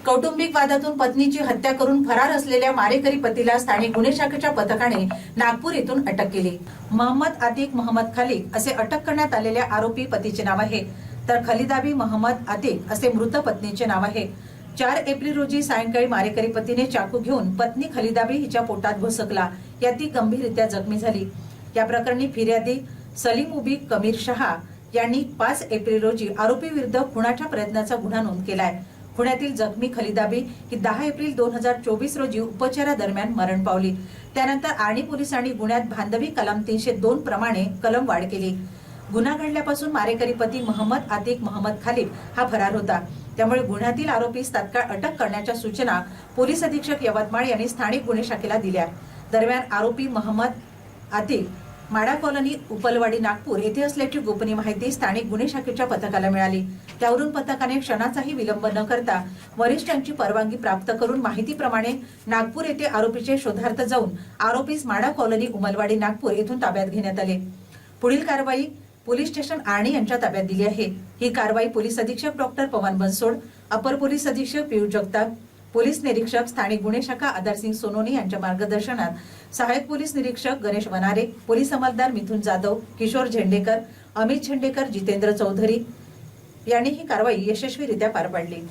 कौटुंबिक वादातून पत्नीची हत्या करून फरार असलेल्या मारेकरी पतीला स्थानिक गुन्हे शाखेच्या पथकाने नागपूर येथून अटक केली। मोहम्मद आतिक मोहम्मद खालिद असे अटक करण्यात आलेल्या आरोपी पतीचे नाव आहे, तर खलिदाबी मोहम्मद आतिक असे मृत पत्नीचे नाव आहे। 4 एप्रिल रोजी सायंकाळी मारेकरी पतीने चाकू घेऊन पत्नी खलिदाबी हिच्या पोटात घुसकला, यात ती गंभीररित्या जखमी झाली। या प्रकरणी फिर्यादी सलीम उबी कमीर शहा यांनी 5 एप्रिल रोजी आरोपी विरुद्ध खुनाच्या प्रयत्नाचा गुन्हा नोंद केलाय। पुण्यातील जखमी खलिदाबी ही 10 एप्रिल 2024 रोजी उपचारादरम्यान मरण पावली। त्यानंतर आर्णी पोलिसांनी गुन्ह्यात भांडवी कलम 302 प्रमाणे कलम वाढ केली। गुन्हा घडल्यापासून मारेकरी पती मोहम्मद आतिक मोहम्मद खालिद हा फरार होता, त्यामुळे गुन्ह्यातील आरोपीस तात्काळ अटक करण्याच्या सूचना पोलीस अधीक्षक यवतमाळ यांनी स्थानिक गुन्हे शाखेला दिल्या। दरम्यान आरोपी मोहम्मद आतिक माडा कॉलनी उपलवाडी नागपूर येथे असल्याची गोपनीय माहिती स्थानिक गुन्हे शाखेच्या पथकाला मिळाली। त्यावरून पथकाने क्षणाचाही विलंब न करता वरिष्ठांची परवानगी प्राप्त करून माहितीप्रमाणे नागपूर येथे आरोपीचे शोधार्थ जाऊन आरोपीस माडा कॉलनी उमलवाडी नागपूर येथून ताब्यात घेण्यात आले। पुढील कारवाई पोलीस स्टेशन आर्णी यांच्या ताब्यात दिली आहे। ही कारवाई पोलीस अधीक्षक डॉक्टर पवन बनसोड, अपर पोलीस अधीक्षक पियुष जगताप, पोलीस निरीक्षक स्थानिक गुन्हे शाखा आदरसिंग सोनोनी यांच्या मार्गदर्शनात सहायक पोलीस निरीक्षक गणेश वनारे, पोलीस अंमलदार मिथुन जाधव, किशोर झेंडेकर, अमित झेंडेकर, जितेंद्र चौधरी यांनी ही कारवाई यशस्वीरित्या पार पाडली।